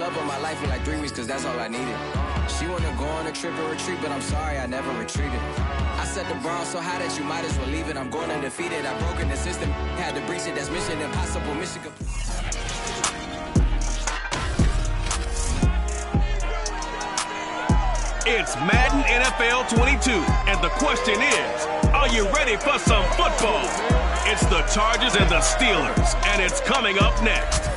love of my life in like 3 weeks, cause that's all I needed. She wanna go on a trip and retreat, but I'm sorry, I never retreated. I set the bar so high that you might as well leave it. I'm going undefeated, I've broken the system. Had to breach it, that's mission impossible, mission complete. It's Madden NFL 22, and the question is, are you ready for some football? It's the Chargers and the Steelers, and it's coming up next.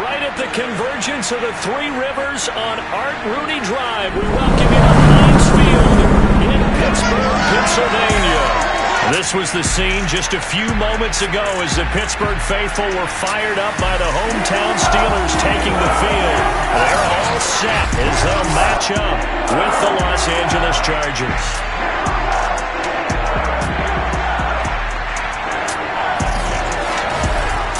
Right at the convergence of the Three Rivers on Art Rooney Drive, we welcome you to Heinz Field in Pittsburgh, Pennsylvania. This was the scene just a few moments ago as the Pittsburgh faithful were fired up by the hometown Steelers taking the field. They're all set as they'll match up with the Los Angeles Chargers.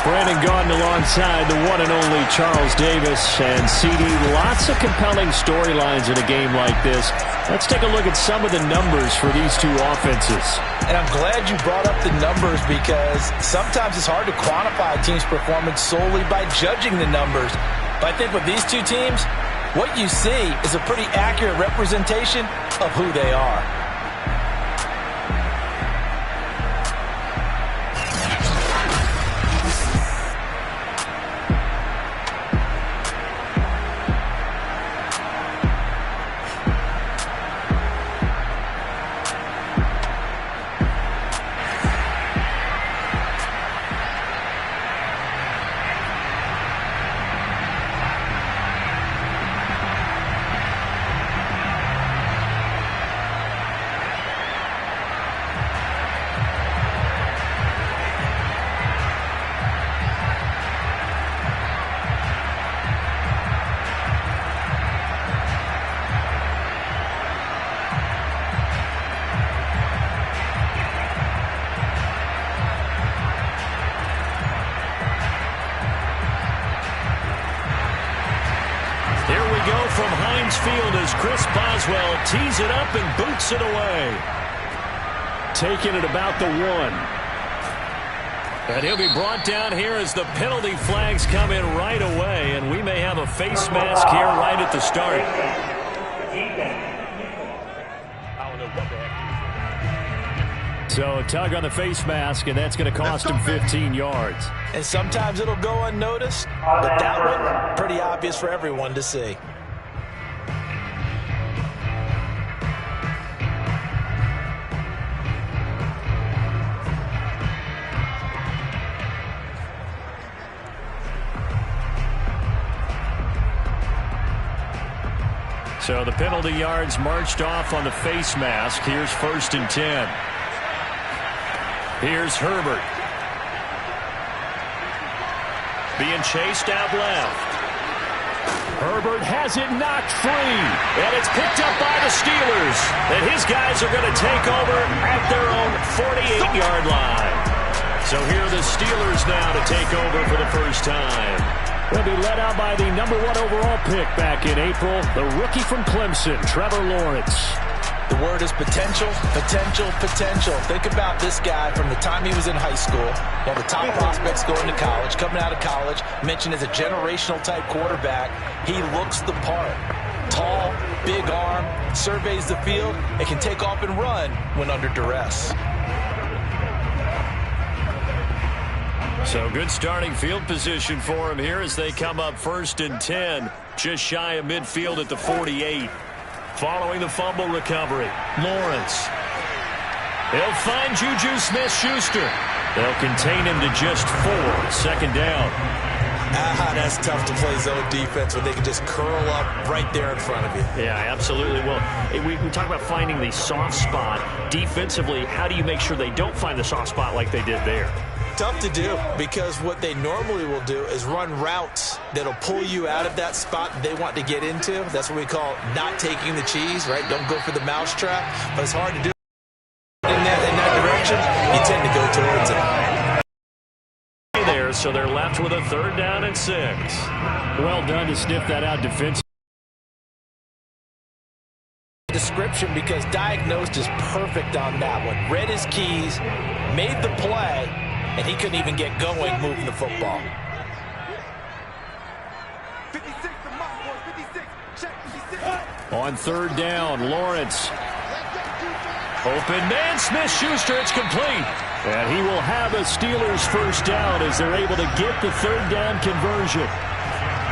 Brandon Gaudin alongside the one and only Charles Davis. And CD, lots of compelling storylines in a game like this. Let's take a look at some of the numbers for these two offenses. And I'm glad you brought up the numbers because sometimes it's hard to quantify a team's performance solely by judging the numbers. But I think with these two teams, what you see is a pretty accurate representation of who they are. From Heinz Field as Chris Boswell tees it up and boots it away. Taking it about the 1. And he'll be brought down here as the penalty flags come in right away. And we may have a face mask here right at the start. So a tug on the face mask, and that's going to cost him 15 yards. And sometimes it'll go unnoticed, but that one, pretty obvious for everyone to see. So the penalty yards marched off on the face mask. Here's 1st and 10. Here's Herbert. Being chased out left. Herbert has it knocked free. And it's picked up by the Steelers. And his guys are going to take over at their own 48-yard line. So here are the Steelers now to take over for the first time. They'll be led out by the number 1 overall pick back in April, the rookie from Clemson, Trevor Lawrence. The word is potential, potential, potential. Think about this guy from the time he was in high school, one of the top prospects going to college, coming out of college, mentioned as a generational type quarterback. He looks the part. Tall, big arm, surveys the field, and can take off and run when under duress. So good starting field position for him here as they come up 1st and 10, just shy of midfield at the 48. Following the fumble recovery, Lawrence. They'll find Juju Smith-Schuster. They'll contain him to just 4, 2nd down. That's tough to play zone defense when they can just curl up right there in front of you. Yeah, absolutely. Well, we talk about finding the soft spot. Defensively, how do you make sure they don't find the soft spot like they did there? Tough to do because what they normally will do is run routes that'll pull you out of that spot they want to get into. That's what we call not taking the cheese, right? Don't go for the mousetrap, but it's hard to do in that direction. You tend to go towards it. There, so they're left with a 3rd down and 6. Well done to sniff that out defensively. description because diagnosed is perfect on that one. Read his keys, made the play, and he couldn't even get going moving the football. 56, the mark, boys, 56. Check, 56. On third down, Lawrence. Open man, Smith-Schuster, it's complete. And he will have a Steelers first down as they're able to get the third down conversion.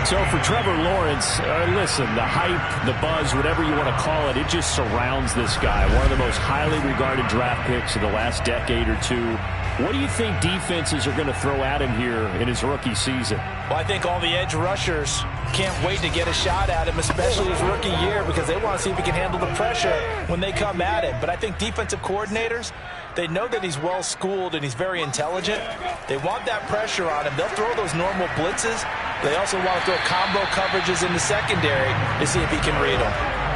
So for Trevor Lawrence, listen, the hype, the buzz, whatever you want to call it, it just surrounds this guy. One of the most highly regarded draft picks of the last decade or two. What do you think defenses are going to throw at him here in his rookie season? Well, I think all the edge rushers can't wait to get a shot at him, especially his rookie year, because they want to see if he can handle the pressure when they come at him. But I think defensive coordinators, they know that he's well-schooled and he's very intelligent. They want that pressure on him. They'll throw those normal blitzes. They also want to throw combo coverages in the secondary to see if he can read them.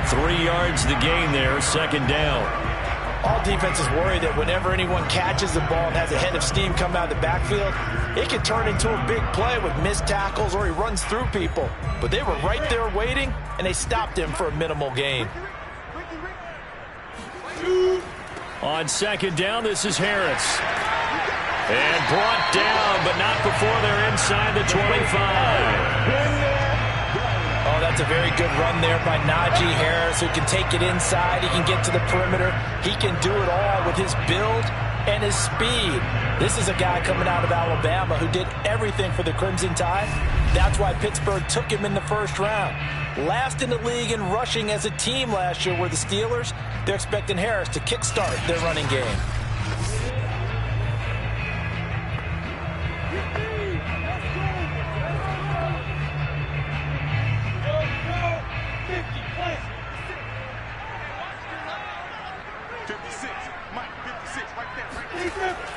3 yards the gain there, second down. All defenses worry that whenever anyone catches the ball and has a head of steam come out of the backfield, it can turn into a big play with missed tackles or he runs through people. But they were right there waiting, and they stopped him for a minimal gain. On second down, this is Harris. And brought down, but not before they're inside the 25. Oh, that's a very good run there by Najee Harris, who can take it inside. He can get to the perimeter. He can do it all with his build and his speed. This is a guy coming out of Alabama who did everything for the Crimson Tide. That's why Pittsburgh took him in the first round. Last in the league in rushing as a team last year were the Steelers. They're expecting Harris to kickstart their running game.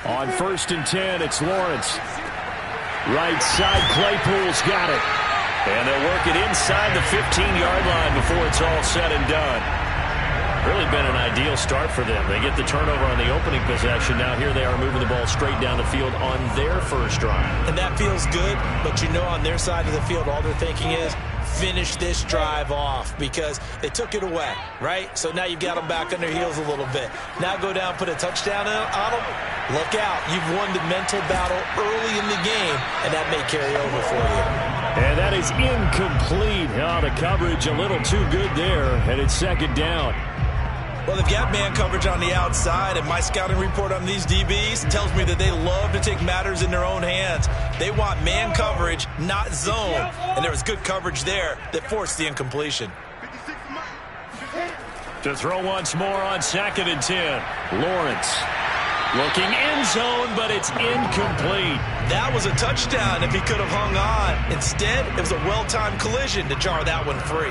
On first and 10, it's Lawrence. Right side, Claypool's got it. And they'll work it inside the 15-yard line before it's all said and done. Really been an ideal start for them. They get the turnover on the opening possession. Now here they are moving the ball straight down the field on their first drive. And that feels good, but you know on their side of the field all they're thinking is, finish this drive off because they took it away, right? So now you've got them back on their heels a little bit. Now go down, put a touchdown on them. Look out. You've won the mental battle early in the game, and that may carry over for you. And that is incomplete. Oh, the coverage a little too good there, and it's second down. Well, they've got man coverage on the outside, and my scouting report on these DBs tells me that they love to take matters in their own hands. They want man coverage, not zone. And there was good coverage there that forced the incompletion. To throw once more on second and 10. Lawrence looking end zone, but it's incomplete. That was a touchdown if he could have hung on. Instead, it was a well-timed collision to jar that one free.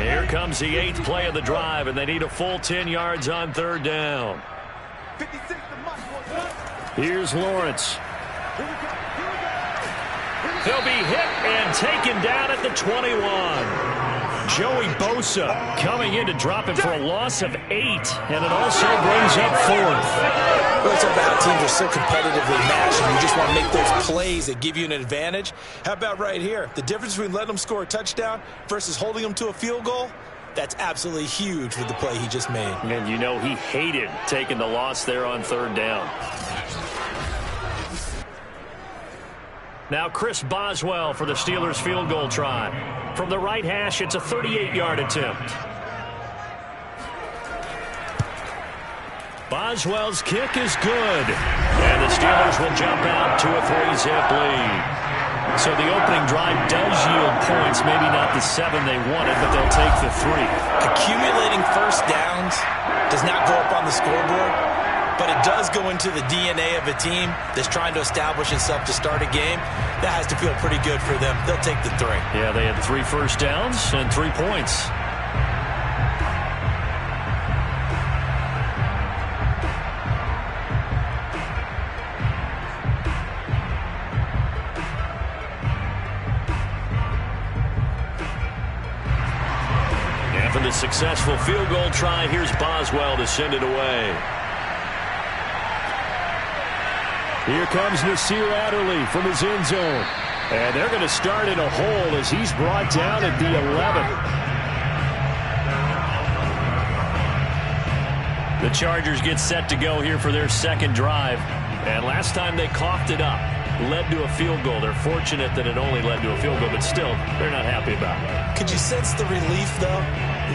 Here comes the 8th play of the drive, and they need a full 10 yards on third down. Here's Lawrence. He'll be hit and taken down at the 21. Joey Bosa coming in to drop him for a loss of 8, and it also brings up 4th. Well, it's about teams are so competitively matched, and you just want to make those plays that give you an advantage. How about right here? The difference between letting them score a touchdown versus holding them to a field goal, that's absolutely huge with the play he just made. And you know he hated taking the loss there on third down. Now Chris Boswell for the Steelers field goal try. From the right hash, it's a 38-yard attempt. Boswell's kick is good. And the Steelers will jump out to a 3-zip lead. So the opening drive does yield points, maybe not the 7 they wanted, but they'll take the 3. Accumulating first downs does not go up on the scoreboard, but it does go into the DNA of a team that's trying to establish itself to start a game. That has to feel pretty good for them. They'll take the 3. Yeah, they had 3 first downs and 3 points. After the successful field goal try, here's Boswell to send it away. Here comes Nasir Adderley from his end zone. And they're going to start in a hole as he's brought down at the 11. The Chargers get set to go here for their second drive. And last time they coughed it up, led to a field goal. They're fortunate that it only led to a field goal, but still, they're not happy about it. Could you sense the relief, though,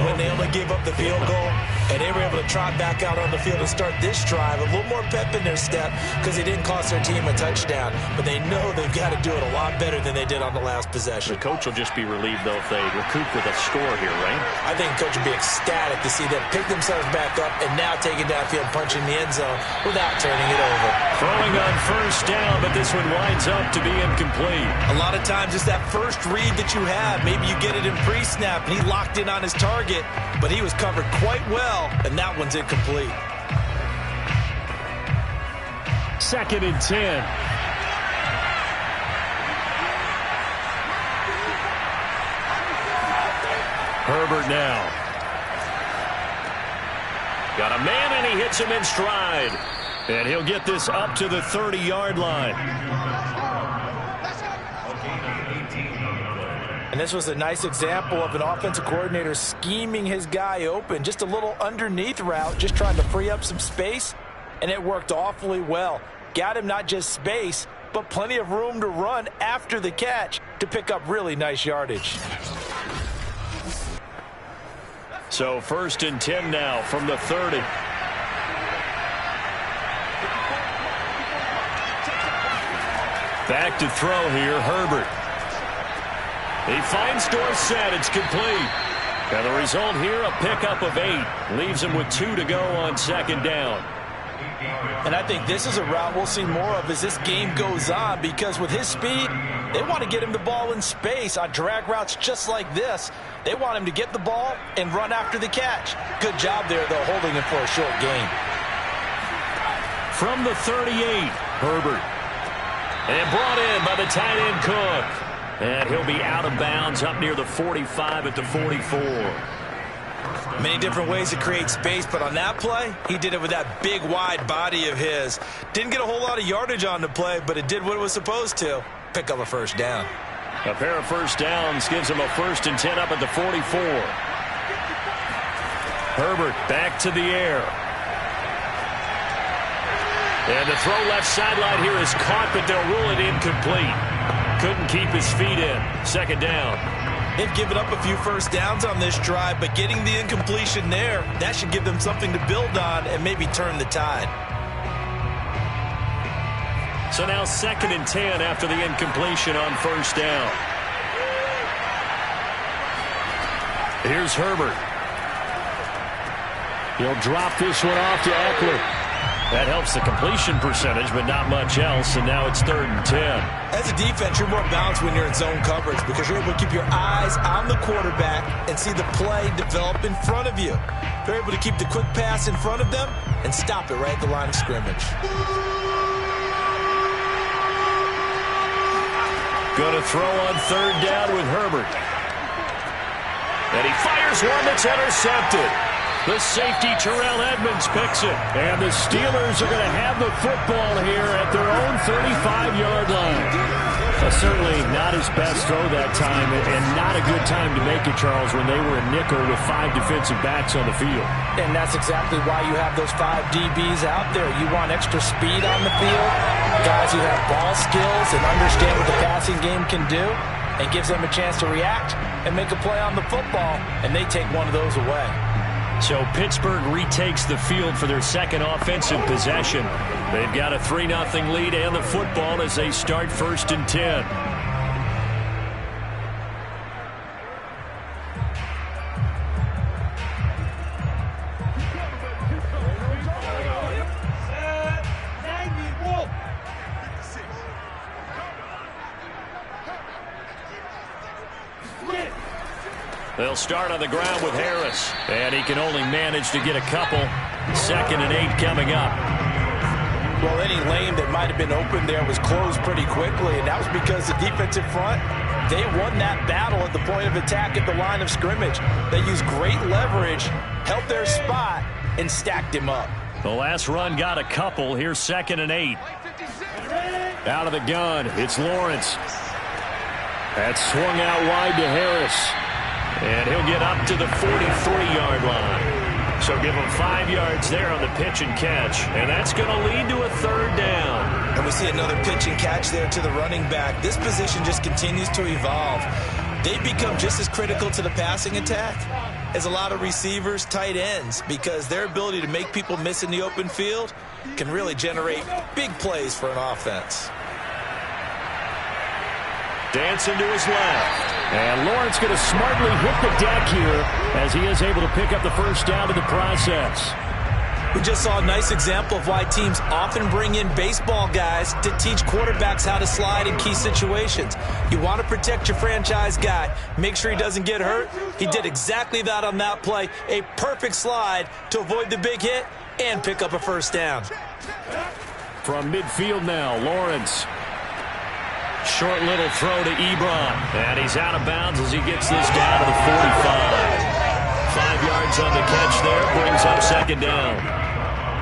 when they only gave up the field goal and they were able to trot back out on the field and start this drive? A little more pep in their step because they didn't cost their team a touchdown, but they know they've got to do it a lot better than they did on the last possession. The coach will just be relieved, though, if they recoup with a score here, right? I think the coach will be ecstatic to see them pick themselves back up and now take it downfield, punching the end zone without turning it over. Throwing on first down, but this one winds up to be incomplete. A lot of times it's that first read that you have. Maybe you get it in pre-snap, and he locked in on his target, but he was covered quite well, and that one's incomplete. 2nd and 10. Herbert now. Got a man, and he hits him in stride. And he'll get this up to the 30-yard line. And this was a nice example of an offensive coordinator scheming his guy open. Just a little underneath route, just trying to free up some space, and it worked awfully well. Got him not just space, but plenty of room to run after the catch to pick up really nice yardage. So 1st and 10 now from the 30. Back to throw here, Herbert. He finds Dorsett. It's complete. And the result here, a pickup of 8. Leaves him with 2 to go on 2nd down. And I think this is a route we'll see more of as this game goes on, because with his speed, they want to get him the ball in space on drag routes just like this. They want him to get the ball and run after the catch. Good job there, though, holding him for a short gain. From the 38, Herbert. And brought in by the tight end Cook. And he'll be out of bounds up near the 45 at the 44. Many different ways to create space, but on that play, he did it with that big, wide body of his. Didn't get a whole lot of yardage on the play, but it did what it was supposed to. Pick up a first down. A pair of first downs gives him a 1st and 10 up at the 44. Herbert back to the air. And the throw left sideline here is caught, but they'll rule it incomplete. Couldn't keep his feet in. 2nd down. They've given up a few first downs on this drive, but getting the incompletion there, that should give them something to build on and maybe turn the tide. So now 2nd and 10 after the incompletion on first down. Here's Herbert. He'll drop this one off to Eckler. That helps the completion percentage, but not much else, and now it's 3rd and 10. As a defense, you're more balanced when you're in zone coverage because you're able to keep your eyes on the quarterback and see the play develop in front of you. They're able to keep the quick pass in front of them and stop it right at the line of scrimmage. Going to throw on 3rd down with Herbert. And he fires one that's intercepted. The safety, Terrell Edmonds, picks it. And the Steelers are going to have the football here at their own 35-yard line. Certainly not his best throw that time, and not a good time to make it, Charles, when they were in nickel with 5 defensive backs on the field. And that's exactly why you have those 5 DBs out there. You want extra speed on the field, guys who have ball skills and understand what the passing game can do, and gives them a chance to react and make a play on the football, and they take one of those away. So Pittsburgh retakes the field for their second offensive possession. They've got a 3-0 lead and the football as they start 1st and 10. They'll start on the ground with Harris, and he can only manage to get a couple. 2nd and 8 coming up. Well, any lane that might have been open there was closed pretty quickly, and that was because the defensive front, they won that battle at the point of attack at the line of scrimmage. They used great leverage, held their spot, and stacked him up. The last run got a couple. Here's 2nd and 8. Out of the gun, it's Lawrence. That's swung out wide to Harris. And he'll get up to the 43-yard line. So give him 5 yards there on the pitch and catch. And that's going to lead to a third down. And we see another pitch and catch there to the running back. This position just continues to evolve. They become just as critical to the passing attack as a lot of receivers, tight ends, because their ability to make people miss in the open field can really generate big plays for an offense. Dancing to his left. And Lawrence going to smartly hit the deck here as he is able to pick up the first down in the process. We just saw a nice example of why teams often bring in baseball guys to teach quarterbacks how to slide in key situations. You want to protect your franchise guy. Make sure he doesn't get hurt. He did exactly that on that play. A perfect slide to avoid the big hit and pick up a first down. From midfield now, Lawrence. Short little throw to Ebron. And he's out of bounds as he gets this down to the 45. 5 yards on the catch there. Brings up second down.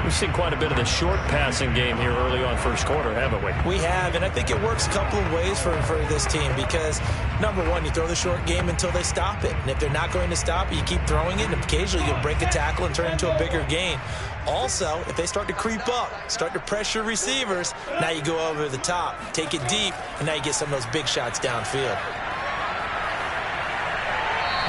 We've seen quite a bit of the short passing game here early on first quarter, haven't we? We have, and I think it works a couple of ways for this team because, number one, you throw the short game until they stop it. And if they're not going to stop it, you keep throwing it, and occasionally you'll break a tackle and turn it into a bigger gain. Also, if they start to creep up, start to pressure receivers, now you go over the top, take it deep, and now you get some of those big shots downfield.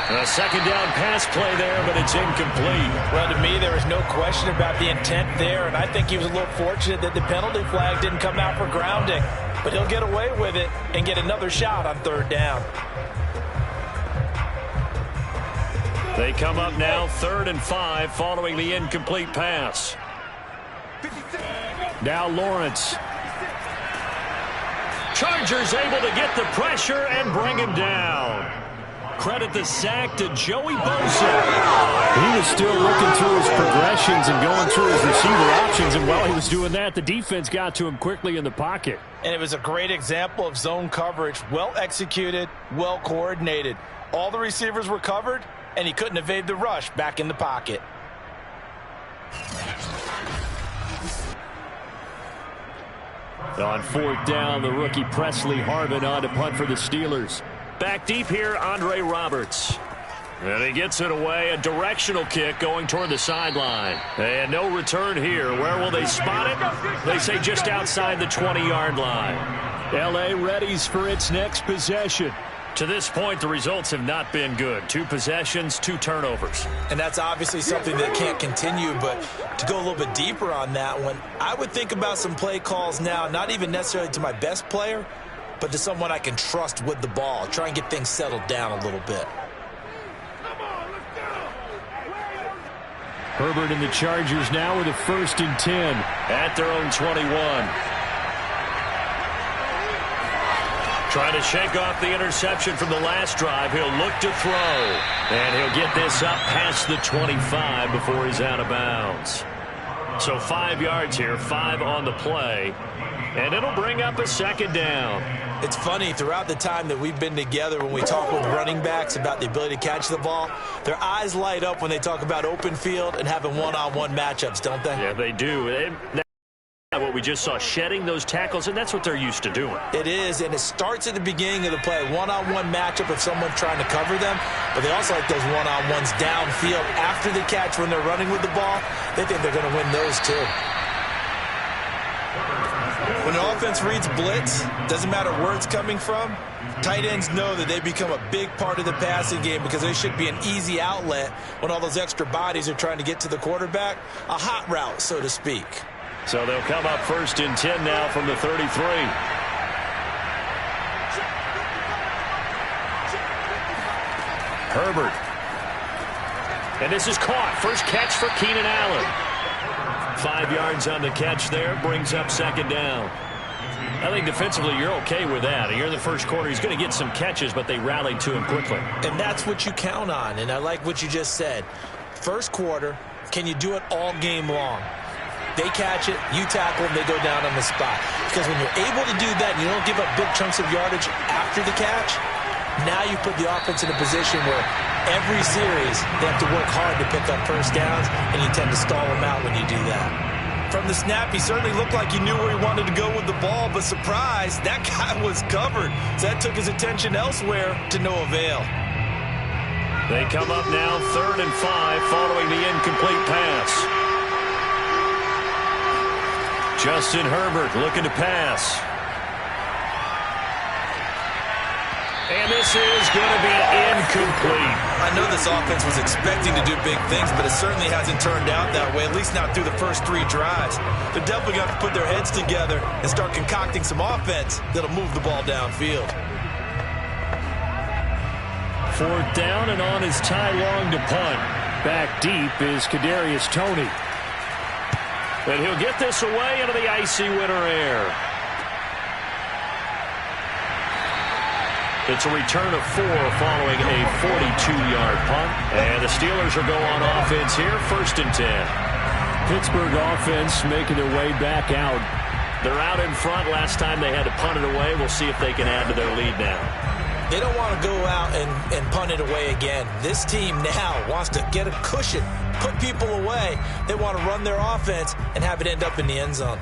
A second down pass play there, but it's incomplete. Well, to me, there was no question about the intent there, and I think he was a little fortunate that the penalty flag didn't come out for grounding. But he'll get away with it and get another shot on third down. They come up now 3rd and 5 following the incomplete pass. Now Lawrence. Chargers able to get the pressure and bring him down. Credit the sack to Joey Bosa. He was still looking through his progressions and going through his receiver options, and while he was doing that, the defense got to him quickly in the pocket. And it was a great example of zone coverage. Well executed, well coordinated. All the receivers were covered, and he couldn't evade the rush back in the pocket. On 4th down, the rookie Presley Harvin on to punt for the Steelers. Back deep here, Andre Roberts. And he gets it away, a directional kick going toward the sideline. And no return here. Where will they spot it? They say just outside the 20-yard line. L.A. readies for its next possession. To this point, the results have not been good. 2 possessions, 2 turnovers. And that's obviously something that can't continue, but to go a little bit deeper on that one, I would think about some play calls now, not even necessarily to my best player, but to someone I can trust with the ball. Try and get things settled down a little bit. Herbert and the Chargers now with a 1st and 10 at their own 21. Trying to shake off the interception from the last drive. He'll look to throw. And he'll get this up past the 25 before he's out of bounds. So 5 yards here, 5 on the play. And it'll bring up a second down. It's funny, throughout the time that we've been together, when we talk with running backs about the ability to catch the ball, their eyes light up when they talk about open field and having one-on-one matchups, don't they? Yeah, they do. What we just saw, shedding those tackles, and that's what they're used to doing. It is, and it starts at the beginning of the play. One-on-one matchup of someone trying to cover them, but they also like those one-on-ones downfield after the catch when they're running with the ball. They think they're going to win those too. When an offense reads blitz, doesn't matter where it's coming from, tight ends know that they become a big part of the passing game because they should be an easy outlet when all those extra bodies are trying to get to the quarterback. A hot route, so to speak. So they'll come up 1st and 10 now from the 33. Herbert. And this is caught. First catch for Keenan Allen. 5 yards on the catch there. Brings up second down. I think defensively you're okay with that. You're in the first quarter. He's going to get some catches, but they rallied to him quickly. And that's what you count on. And I like what you just said. First quarter, can you do it all game long? They catch it, you tackle them, they go down on the spot. Because when you're able to do that and you don't give up big chunks of yardage after the catch, now you put the offense in a position where every series they have to work hard to pick up first downs, and you tend to stall them out when you do that. From from the snap, he certainly looked like he knew where he wanted to go with the ball, but surprise, that guy was covered. So that took his attention elsewhere to no avail. They come up now 3rd and 5 following the incomplete pass. Justin Herbert looking to pass. And this is going to be incomplete. I know this offense was expecting to do big things, but it certainly hasn't turned out that way, at least not through the first 3 drives. They're definitely going to put their heads together and start concocting some offense that'll move the ball downfield. 4th down, and on is Ty Long to punt. Back deep is Kadarius Toney. And he'll get this away into the icy winter air. It's a return of 4 following a 42-yard punt. And the Steelers will go on offense here, 1st and 10. Pittsburgh offense making their way back out. They're out in front. Last time they had to punt it away. We'll see if they can add to their lead now. They don't want to go out and punt it away again. This team now wants to get a cushion, put people away. They want to run their offense and have it end up in the end zone.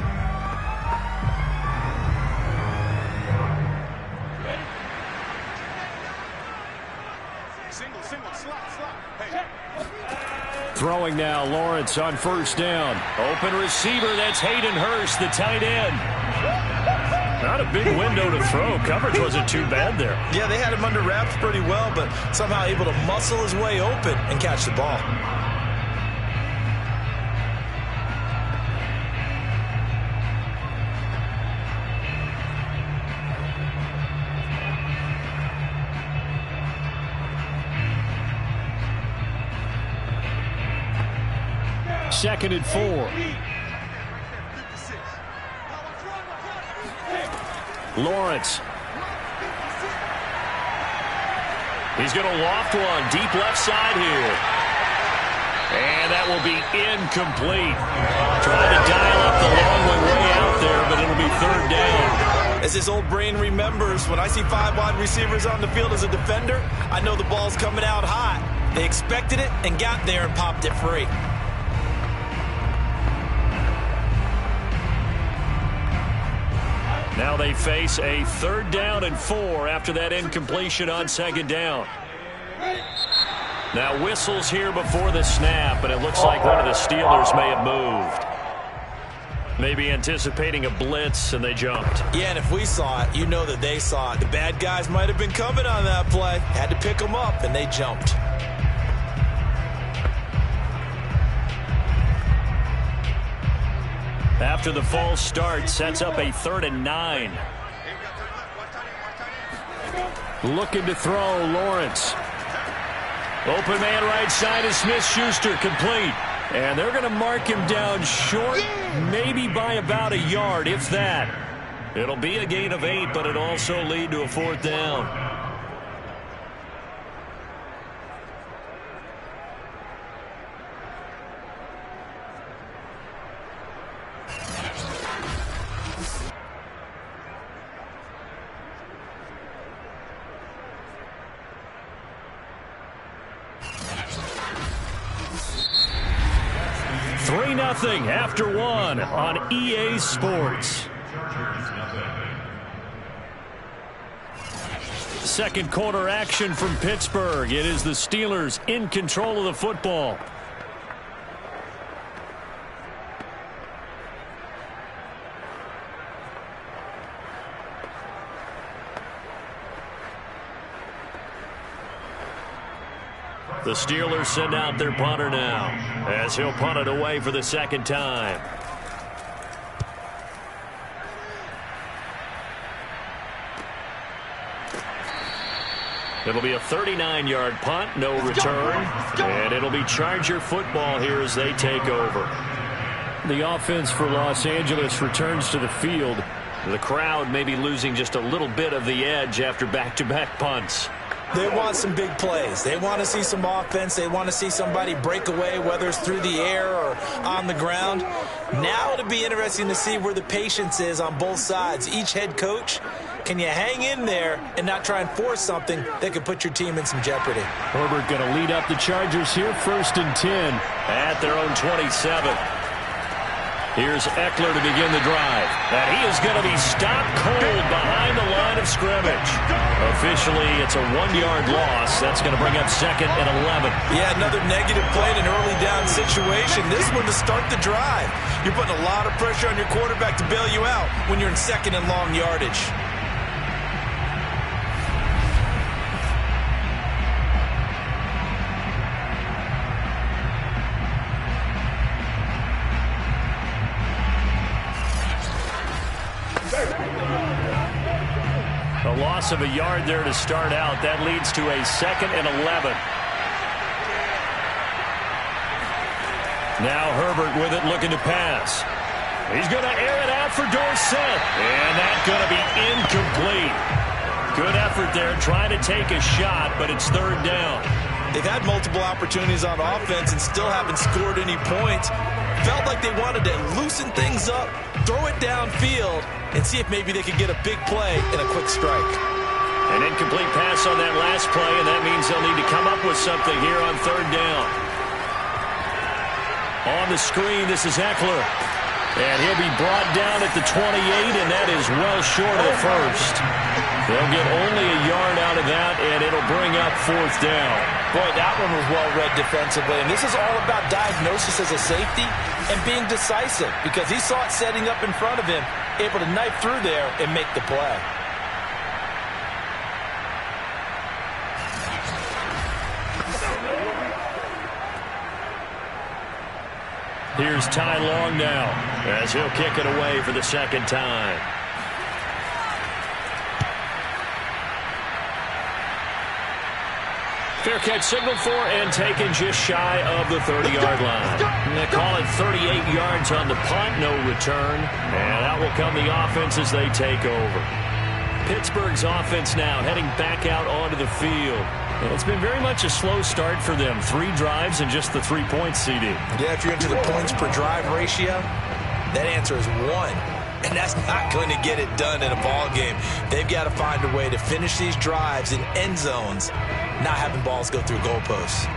Throwing now, Lawrence on 1st down. Open receiver, that's Hayden Hurst, the tight end. Not a big window to throw. Coverage wasn't too bad there. Yeah, they had him under wraps pretty well, but somehow able to muscle his way open and catch the ball. Second and 4. Lawrence. He's going to loft one deep left side here. And that will be incomplete. Trying to dial up the long way out there, but it'll be 3rd down. As his old brain remembers, when I see 5 wide receivers on the field as a defender, I know the ball's coming out hot. They expected it and got there and popped it free. Now they face a 3rd down and 4 after that incompletion on 2nd down. Now whistles here before the snap, and it looks like one of the Steelers may have moved. Maybe anticipating a blitz, and they jumped. Yeah, and if we saw it, you know that they saw it. The bad guys might have been coming on that play. Had to pick them up, and they jumped. After the false start, sets up a 3rd and 9. Looking to throw, Lawrence. Open man right side is Smith-Schuster, complete. And they're going to mark him down short, maybe by about a yard, if that. It'll be a gain of 8, but it'll also lead to a 4th down. Nothing after 1 on EA Sports. Second quarter action from Pittsburgh. It is the Steelers in control of the football. The Steelers send out their punter now, as he'll punt it away for the 2nd time. It'll be a 39-yard punt, no return, and it'll be Charger football here as they take over. The offense for Los Angeles returns to the field. The crowd may be losing just a little bit of the edge after back-to-back punts. They want some big plays. They want to see some offense. They want to see somebody break away, whether it's through the air or on the ground. Now it'll be interesting to see where the patience is on both sides. Each head coach, can you hang in there and not try and force something that could put your team in some jeopardy? Herbert going to lead up the Chargers here, 1st and 10 at their own 27. Here's Eckler to begin the drive. And he is going to be stopped cold behind the line of scrimmage. Officially, it's a 1-yard loss. That's going to bring up 2nd and 11. Yeah, another negative play in an early down situation. This one to start the drive. You're putting a lot of pressure on your quarterback to bail you out when you're in 2nd and long yardage. A loss of a yard there to start out. That leads to a 2nd and 11. Now Herbert with it, looking to pass. He's going to air it out for Dorsett. And that's going to be incomplete. Good effort there, trying to take a shot, but it's 3rd down. They've had multiple opportunities on offense and still haven't scored any points. Felt like they wanted to loosen things up, throw it downfield, and see if maybe they could get a big play and a quick strike. An incomplete pass on that last play, and that means they'll need to come up with something here on 3rd down. On the screen, this is Eckler. And he'll be brought down at the 28, and that is well short of the first. They'll get only a yard out of that, and it'll bring up 4th down. Boy, that one was well read defensively. And this is all about diagnosis as a safety and being decisive, because he saw it setting up in front of him, able to knife through there and make the play. Here's Ty Long now, as he'll kick it away for the 2nd time. Fair catch signaled for and taken just shy of the 30-yard line. And they call it 38 yards on the punt, no return. And out will come the offense as they take over. Pittsburgh's offense now heading back out onto the field. And it's been very much a slow start for them. 3 drives and just the 3 points, CD. Yeah, if you're into the points per drive ratio, that answer is 1. And that's not going to get it done in a ball game. They've got to find a way to finish these drives in end zones, not having balls go through goalposts.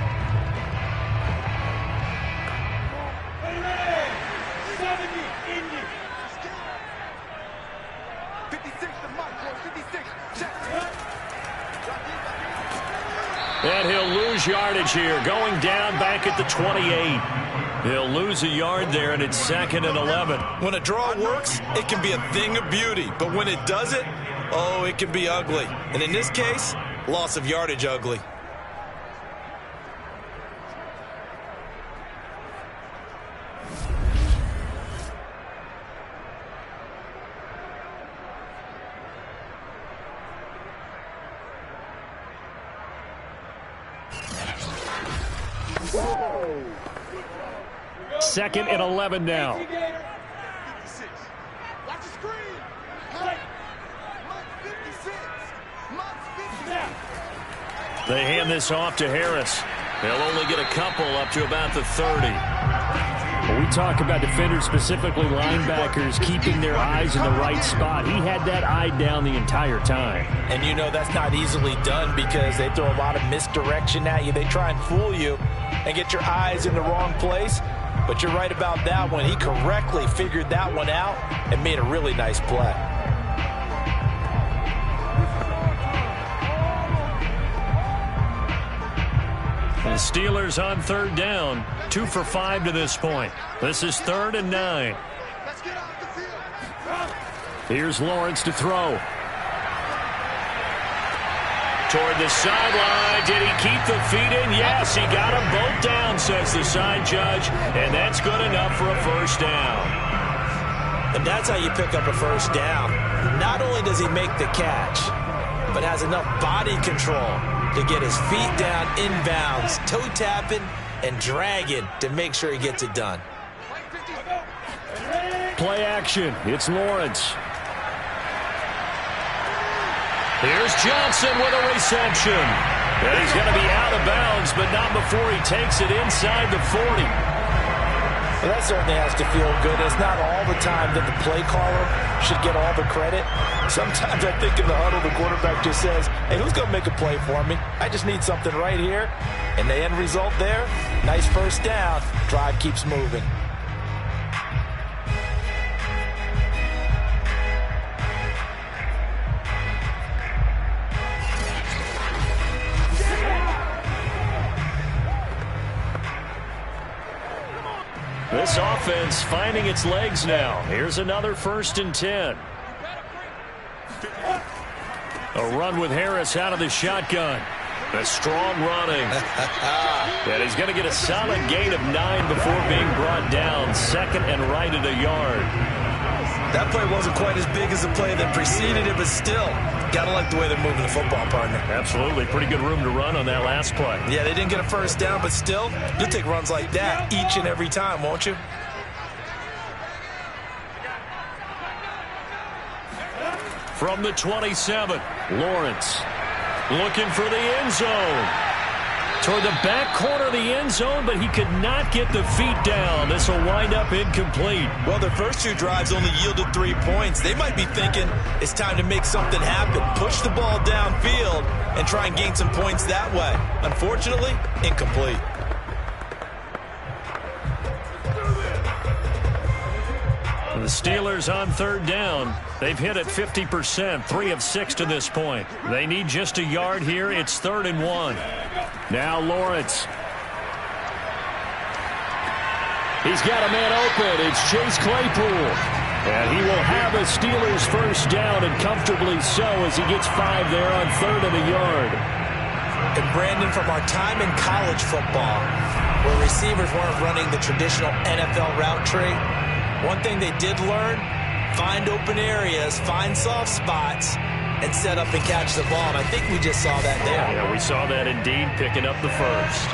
And he'll lose yardage here, going down back at the 28. He'll lose a yard there, and it's 2nd and 11. When a draw works, it can be a thing of beauty. But when it doesn't, oh, it can be ugly. And in this case, loss of yardage ugly. Whoa. 2nd and 11 now. 56. Watch the screen. Mike 56. Mike 56. They hand this off to Harris. They'll only get a couple up to about the 30. When we talk about defenders, specifically linebackers, keeping their eyes in the right spot. He had that eye down the entire time. And you know that's not easily done because they throw a lot of misdirection at you. They try and fool you and get your eyes in the wrong place. But you're right about that one. He correctly figured that one out and made a really nice play. The Steelers on 3rd down. 2 for 5 to this point. This is 3rd and 9. Let's get off the field. Here's Lawrence to throw. Toward the sideline. Did he keep the feet in? Yes, he got them both down, says the side judge. And that's good enough for a 1st down. And that's how you pick up a 1st down. Not only does he make the catch, but has enough body control to get his feet down inbounds, toe tapping and dragging to make sure he gets it done. Play action. It's Lawrence. Here's Johnson with a reception. And he's going to be out of bounds, but not before he takes it inside the 40. Well, that certainly has to feel good. It's not all the time that the play caller should get all the credit. Sometimes I think in the huddle, the quarterback just says, hey, who's going to make a play for me? I just need something right here. And the end result there, nice 1st down. Drive keeps moving. This offense finding its legs now. Here's another 1st and 10. A run with Harris out of the shotgun. A strong running. And he's going to get a solid gain of 9 before being brought down. 2nd and right at a yard. That play wasn't quite as big as the play that preceded it, but still, got to like the way they're moving the football, partner. Absolutely. Pretty good room to run on that last play. Yeah, they didn't get a first down, but still, you'll take runs like that each and every time, won't you? From the 27, Lawrence looking for the end zone. Toward the back corner of the end zone, but he could not get the feet down. This will wind up incomplete. Well, their first 2 drives only yielded 3 points. They might be thinking it's time to make something happen. Push the ball downfield and try and gain some points that way. Unfortunately, incomplete. The Steelers on 3rd down. They've hit it 50%, 3 of 6 to this point. They need just a yard here. It's 3rd and 1. Now Lawrence. He's got a man open. It's Chase Claypool. And he will have a Steelers first down, and comfortably so, as he gets 5 there on 3rd and a yard. And Brandon, from our time in college football, where receivers weren't running the traditional NFL route tree, one thing they did learn, find open areas, find soft spots, and set up and catch the ball. And I think we just saw that there. Yeah, we saw that indeed, picking up the first.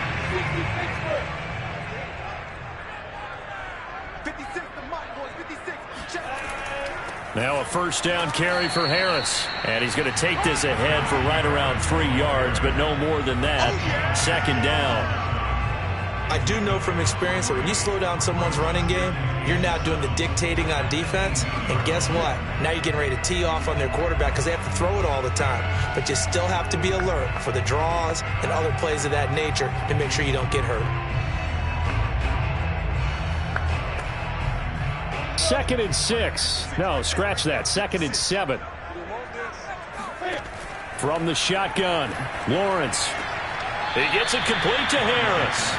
56, the Mike boys, 56. Check. Now a first down carry for Harris. And he's going to take this ahead for right around 3 yards, but no more than that. 2nd down. I do know from experience that when you slow down someone's running game, you're now doing the dictating on defense. And guess what? Now you're getting ready to tee off on their quarterback because they have to throw it all the time. But you still have to be alert for the draws and other plays of that nature to make sure you don't get hurt. 2nd and 6. No, scratch that. 2nd and 7. From the shotgun, Lawrence. He gets it complete to Harris.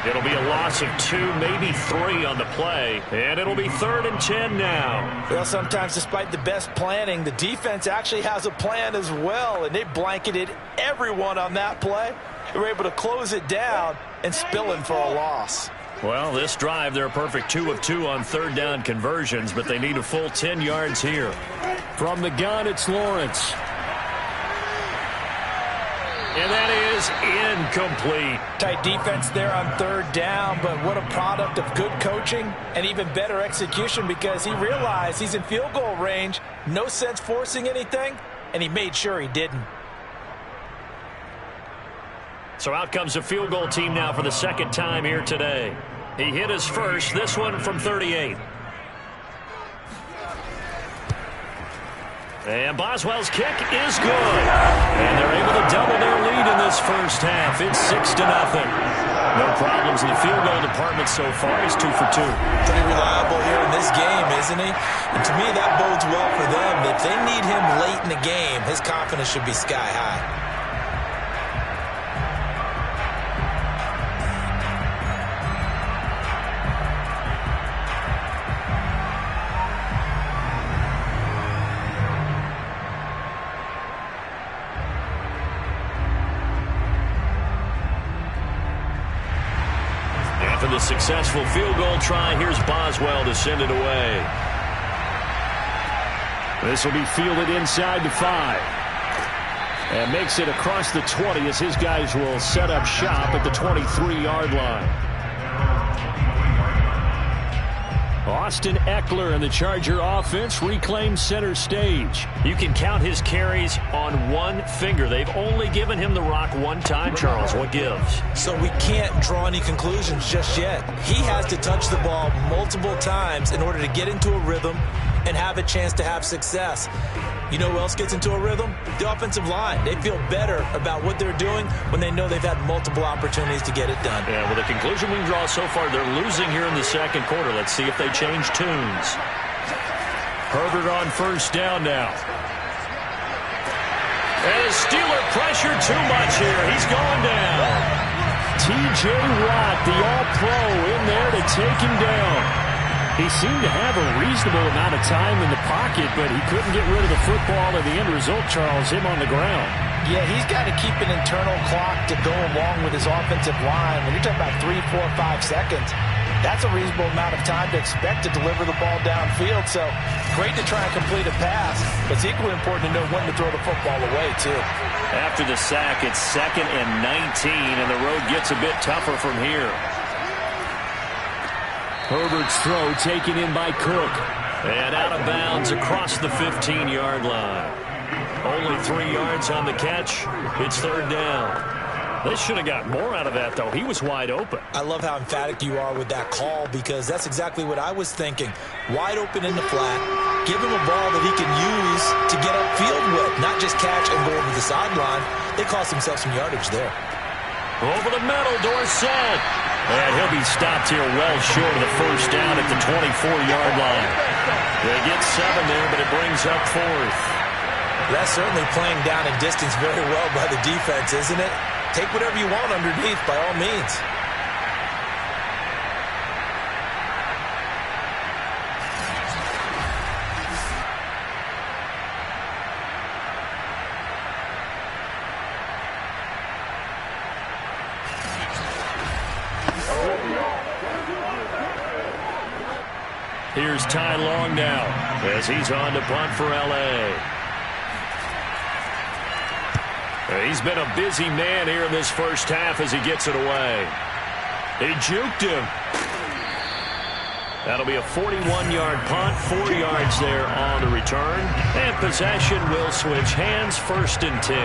It'll be a loss of 2, maybe 3 on the play, and it'll be 3rd and 10 now. Well, sometimes despite the best planning, the defense actually has a plan as well, and they blanketed everyone on that play. They were able to close it down and spill in for a loss. Well, this drive, they're a perfect 2 of 2 on 3rd down conversions, but they need a full 10 yards here. From the gun, it's Lawrence. And that is incomplete. Tight defense there on 3rd down, but what a product of good coaching and even better execution because he realized he's in field goal range, no sense forcing anything, and he made sure he didn't. So out comes the field goal team now for the 2nd time here today. He hit his first, this one from 38. And Boswell's kick is good. And they're able to double their lead in this first half. It's 6-0. No problems in the field goal department so far. He's 2 for 2. Pretty reliable here in this game, isn't he? And to me, that bodes well for them. If they need him late in the game, his confidence should be sky high. After the successful field goal try, here's Boswell to send it away. This will be fielded inside the 5. And makes it across the 20 as his guys will set up shop at the 23-yard line. Austin Eckler and the Charger offense reclaims center stage. You can count his carries on one finger. They've only given him the rock one time, Charles. What gives? So we can't draw any conclusions just yet. He has to touch the ball multiple times in order to get into a rhythm and have a chance to have success. You know who else gets into a rhythm? The offensive line. They feel better about what they're doing when they know they've had multiple opportunities to get it done. Yeah, well, the conclusion we can draw so far, they're losing here in the second quarter. Let's see if they change tunes. Herbert on first down now. And the Steeler pressure too much here. He's going down. T.J. Watt, the All-Pro, in there to take him down. He seemed to have a reasonable amount of time in the pocket, but he couldn't get rid of the football, and the end result, Charles, him on the ground. Yeah, he's got to keep an internal clock to go along with his offensive line. When you're talking about 3, 4, 5 seconds, that's a reasonable amount of time to expect to deliver the ball downfield. So great to try and complete a pass, but it's equally important to know when to throw the football away, too. After the sack, it's 2nd and 19, and the road gets a bit tougher from here. Herbert's throw taken in by Cook. And out of bounds across the 15-yard line. Only 3 yards on the catch. It's 3rd down. They should have got more out of that, though. He was wide open. I love how emphatic you are with that call, because that's exactly what I was thinking. Wide open in the flat. Give him a ball that he can use to get upfield with, not just catch and go over the sideline. They cost themselves some yardage there. Over the middle, Dorsett. And he'll be stopped here well short of the 1st down at the 24-yard line. They get 7 there, but it brings up 4th. That's certainly playing down in distance very well by the defense, isn't it? Take whatever you want underneath, by all means. Here's Ty Long now as he's on to punt for L.A. He's been a busy man here in this first half as he gets it away. He juked him. That'll be a 41-yard punt, 4 yards there on the return. And possession will switch hands, 1st and 10.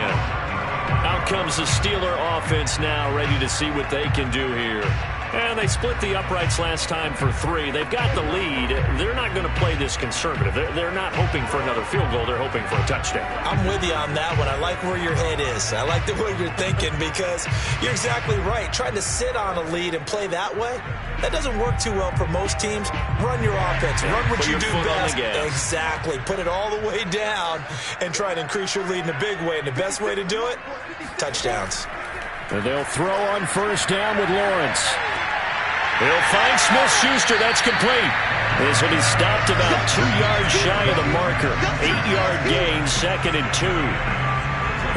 Out comes the Steeler offense now, ready to see what they can do here. And they split the uprights last time for 3. They've got the lead. They're not going to play this conservative. They're not hoping for another field goal. They're hoping for a touchdown. I'm with you on that one. I like where your head is. I like the way you're thinking, because you're exactly right. Trying to sit on a lead and play that way, that doesn't work too well for most teams. Run your offense. Run what you do best. Exactly. Put it all the way down and try to increase your lead in a big way. And the best way to do it, touchdowns. And they'll throw on 1st down with Lawrence. He'll find Smith-Schuster. That's complete. This will be stopped about 2 yards shy of the marker. 8-yard gain, 2nd and 2.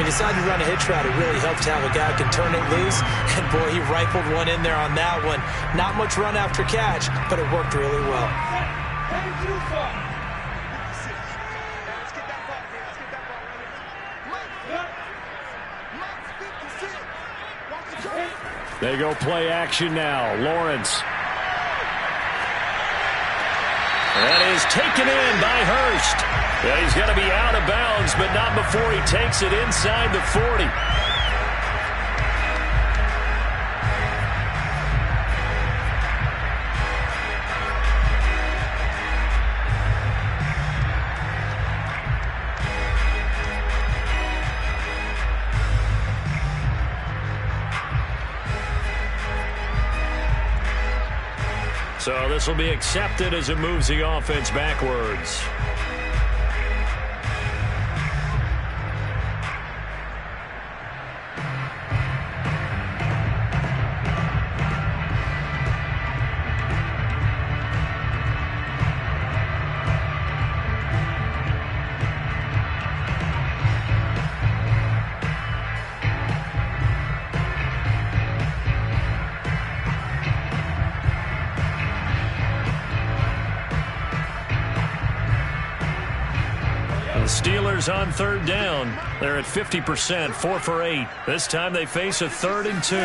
He decided to run a hitch route. It really helps to have a guy who can turn it loose. And, boy, he rifled one in there on that one. Not much run after catch, but it worked really well. They go play action now. Lawrence. That is taken in by Hurst. Yeah, he's going to be out of bounds, but not before he takes it inside the 40. So this will be accepted as it moves the offense backwards. Steelers on 3rd down. They're at 50%, 4 for 8. This time they face a 3rd and 2.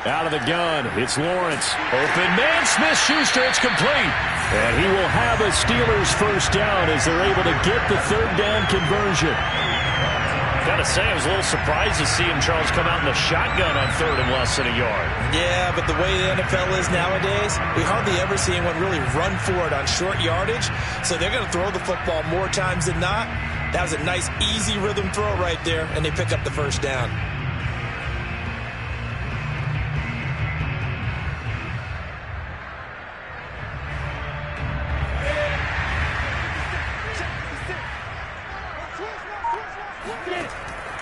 Out of the gun, it's Lawrence. Open man, Smith-Schuster, it's complete. And he will have a Steelers 1st down as they're able to get the 3rd down conversion. Gotta say, I was a little surprised to see him, Charles, come out in the shotgun on 3rd and less than a yard. Yeah, but the way the NFL is nowadays, we hardly ever see anyone really run for it on short yardage. So they're going to throw the football more times than not. That was a nice, easy rhythm throw right there, and they pick up the 1st down.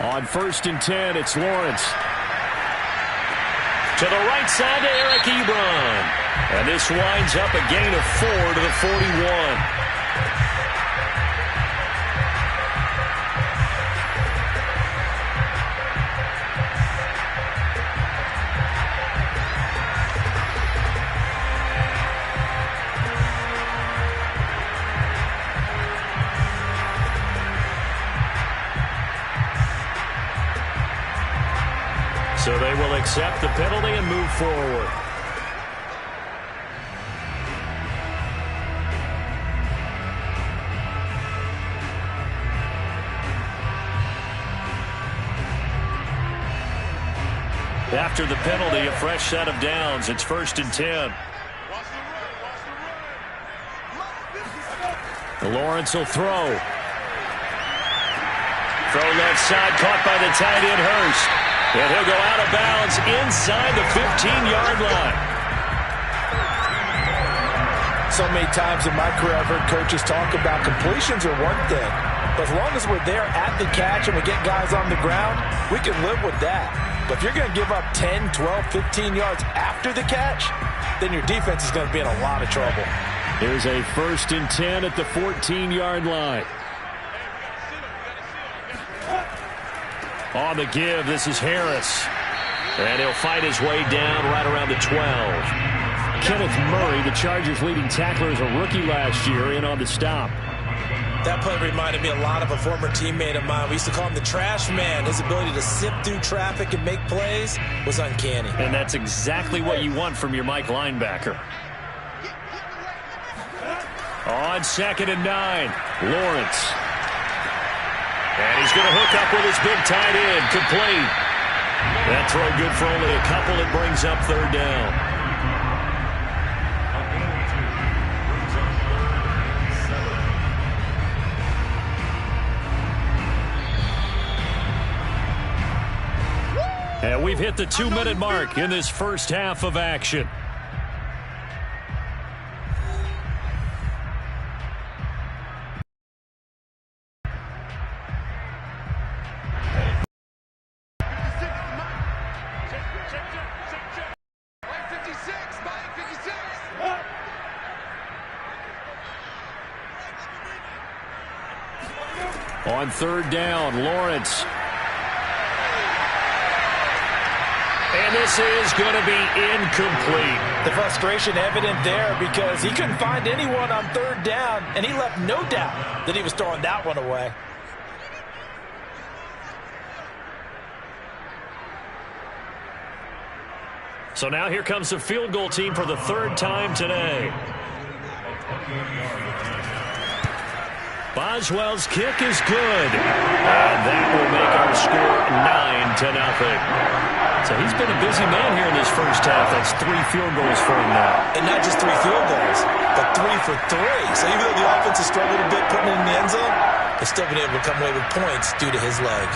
On 1st and 10, it's Lawrence. To the right side to Eric Ebron. And this winds up a gain of 4 to the 41. So they will accept the penalty and move forward. After the penalty, a fresh set of downs. It's 1st and 10. Lawrence will throw. Throw left side, caught by the tight end Hurst. And he'll go out of bounds inside the 15-yard line. So many times in my career I've heard coaches talk about completions are one thing. But as long as we're there at the catch and we get guys on the ground, we can live with that. But if you're going to give up 10, 12, 15 yards after the catch, then your defense is going to be in a lot of trouble. Here's a 1st and 10 at the 14-yard line. On the give, this is Harris. And he'll fight his way down right around the 12. Kenneth Murray, the Chargers' leading tackler, is a rookie last year, in on the stop. That play reminded me a lot of a former teammate of mine. We used to call him the trash man. His ability to sift through traffic and make plays was uncanny. And that's exactly what you want from your Mike linebacker. On 2nd and 9, Lawrence. And he's going to hook up with his big tight end, complete. That throw good for only a couple. It brings up 3rd down. And we've hit the 2-minute mark in this first half of action. On 3rd down, Lawrence. And this is going to be incomplete. The frustration evident there because he couldn't find anyone on 3rd down, and he left no doubt that he was throwing that one away. So now here comes the field goal team for the 3rd time today. Boswell's kick is good. And that will make our score 9-0. So he's been a busy man here in this first half. That's 3 field goals for him now. And not just 3 field goals, but 3 for 3. So even though the offense has struggled a bit putting it in the end zone, they've still been able to come away with points due to his leg.